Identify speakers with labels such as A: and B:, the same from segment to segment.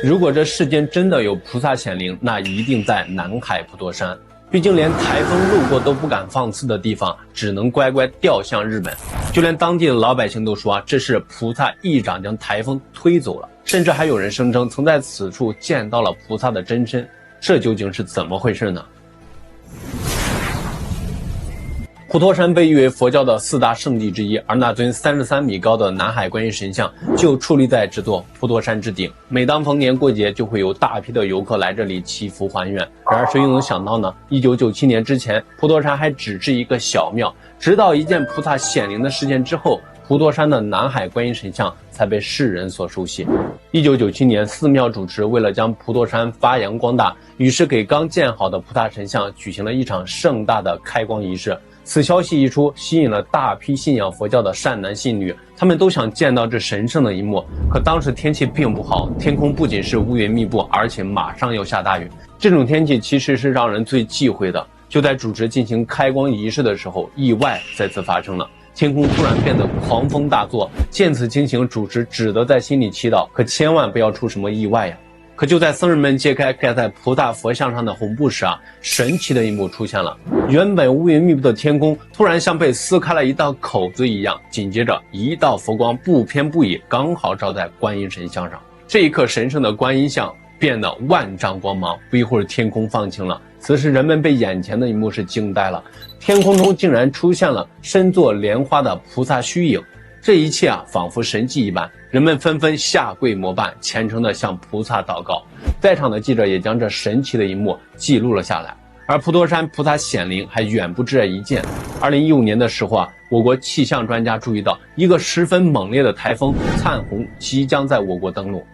A: 如果这世间真的有菩萨显灵，那一定在南海普陀山。毕竟连台风路过都不敢放肆的地方，只能乖乖调向日本。就连当地的老百姓都说这是菩萨一掌将台风推走了，甚至还有人声称曾在此处见到了菩萨的真身。这究竟是怎么回事呢？普陀山被誉为佛教的4大圣地之一，而那尊33米高的南海观音神像就矗立在这座普陀山之顶。每当逢年过节，就会有大批的游客来这里祈福还愿。然而谁又能想到呢？1997年之前，普陀山还只是一个小庙，直到一件菩萨显灵的事件之后，普陀山的南海观音神像才被世人所熟悉。1997年，寺庙主持为了将普陀山发扬光大，于是给刚建好的菩萨神像举行了一场盛大的开光仪式。此消息一出，吸引了大批信仰佛教的善男信女，他们都想见到这神圣的一幕。可当时天气并不好，天空不仅是乌云密布，而且马上要下大雨。这种天气其实是让人最忌讳的。就在主持进行开光仪式的时候，意外再次发生了。天空突然变得狂风大作，见此情形，主持只得在心里祈祷，可千万不要出什么意外呀。可就在僧人们揭开盖在菩萨佛像上的红布时神奇的一幕出现了。原本乌云密布的天空突然像被撕开了一道口子一样，紧接着一道佛光不偏不倚，刚好照在观音神像上。这一刻，神圣的观音像变得万丈光芒，不一会儿天空放晴了。此时人们被眼前的一幕是惊呆了，天空中竟然出现了身作莲花的菩萨虚影。这一切仿佛神迹一般，人们纷纷下跪膜拜，虔诚地向菩萨祷告。在场的记者也将这神奇的一幕记录了下来。而普陀山菩萨显灵还远不止这一件。2015年的时候我国气象专家注意到一个十分猛烈的台风灿红即将在我国登陆。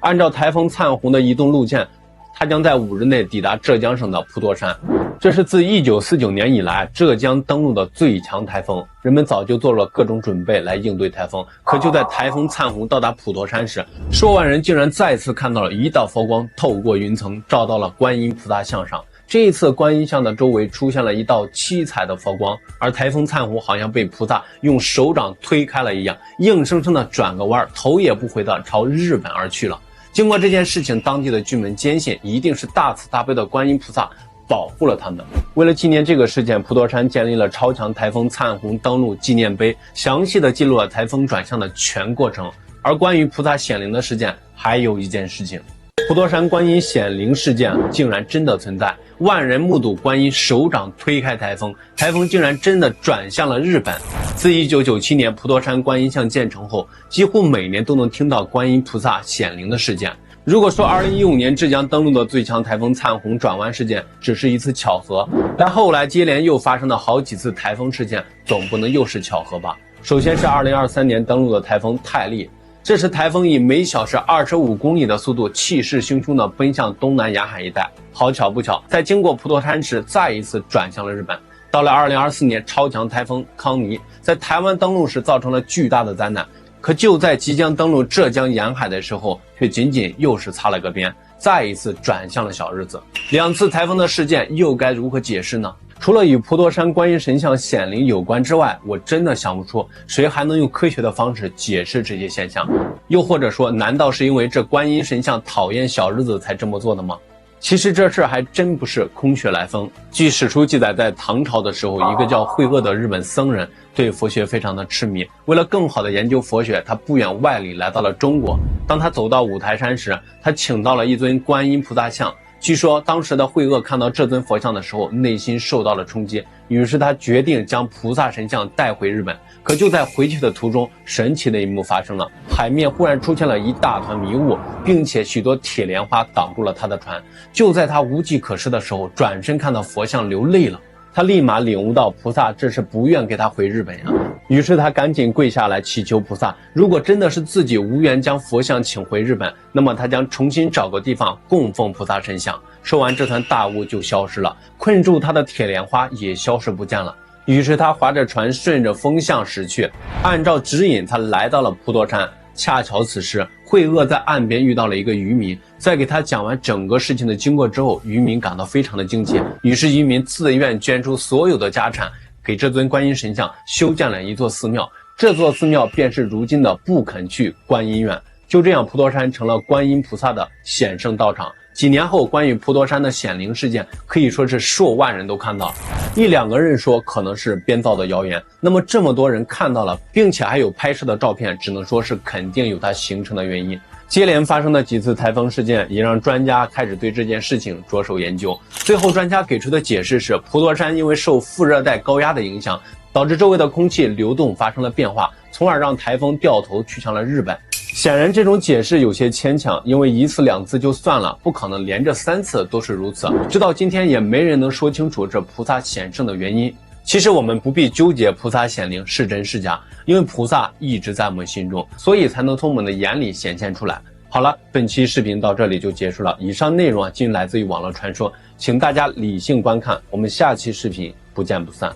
A: 按照台风灿红的移动路线，它将在5日内抵达浙江省的普陀山。这是自1949年以来浙江登陆的最强台风，人们早就做了各种准备来应对台风。可就在台风灿红到达普陀山时，数万人竟然再次看到了一道佛光透过云层照到了观音菩萨像上。这一次观音像的周围出现了一道七彩的佛光，而台风灿红好像被菩萨用手掌推开了一样，硬生生的转个弯，头也不回的朝日本而去了。经过这件事情，当地的居民坚信一定是大慈大悲的观音菩萨保护了他们。为了纪念这个事件，普陀山建立了超强台风灿红登陆纪念碑，详细的记录了台风转向的全过程。而关于菩萨显灵的事件，还有一件事情，普陀山观音显灵事件竟然真的存在，万人目睹观音手掌推开台风，台风竟然真的转向了日本。自1997年普陀山观音像建成后，几乎每年都能听到观音菩萨显灵的事件。如果说2015年浙江登陆的最强台风灿红转弯事件只是一次巧合，但后来接连又发生的好几次台风事件总不能又是巧合吧。首先是2023年登陆的台风泰利，这时台风以每小时25公里的速度气势汹汹地奔向东南沿海一带，好巧不巧，在经过普陀山时再一次转向了日本。到了2024年，超强台风康尼在台湾登陆时造成了巨大的灾难，可就在即将登陆浙江沿海的时候，却仅仅又是擦了个边，再一次转向了小日子。两次台风的事件又该如何解释呢？除了与普陀山观音神像显灵有关之外，我真的想不出谁还能用科学的方式解释这些现象。又或者说，难道是因为这观音神像讨厌小日子才这么做的吗？其实这事还真不是空穴来风。据史书记载，在唐朝的时候，一个叫慧锷的日本僧人对佛学非常的痴迷，为了更好的研究佛学，他不远万里来到了中国。当他走到五台山时，他请到了一尊观音菩萨像。据说当时的慧锷看到这尊佛像的时候，内心受到了冲击，于是他决定将菩萨神像带回日本。可就在回去的途中，神奇的一幕发生了，海面忽然出现了一大团迷雾，并且许多铁莲花挡住了他的船。就在他无计可施的时候，转身看到佛像流泪了。他立马领悟到菩萨这是不愿给他回日本呀，于是他赶紧跪下来祈求菩萨，如果真的是自己无缘将佛像请回日本，那么他将重新找个地方供奉菩萨神像。说完，这团大雾就消失了，困住他的铁莲花也消失不见了。于是他划着船顺着风向驶去，按照指引他来到了普陀山。恰巧此时慧锷在岸边遇到了一个渔民，在给他讲完整个事情的经过之后，渔民感到非常的惊奇，于是渔民自愿捐出所有的家产，给这尊观音神像修建了一座寺庙。这座寺庙便是如今的不肯去观音院。就这样，普陀山成了观音菩萨的显圣道场。几年后，关于普陀山的显灵事件可以说是数万人都看到了。一两个人说可能是编造的谣言，那么这么多人看到了，并且还有拍摄的照片，只能说是肯定有它形成的原因。接连发生的几次台风事件也让专家开始对这件事情着手研究。最后专家给出的解释是，普陀山因为受副热带高压的影响，导致周围的空气流动发生了变化，从而让台风掉头去向了日本。显然这种解释有些牵强，因为一次两次就算了，不可能连着3次都是如此。直到今天也没人能说清楚这菩萨显圣的原因。其实我们不必纠结菩萨显灵是真是假，因为菩萨一直在我们心中，所以才能从我们的眼里显现出来。好了，本期视频到这里就结束了。以上内容均来自于网络传说，请大家理性观看。我们下期视频不见不散。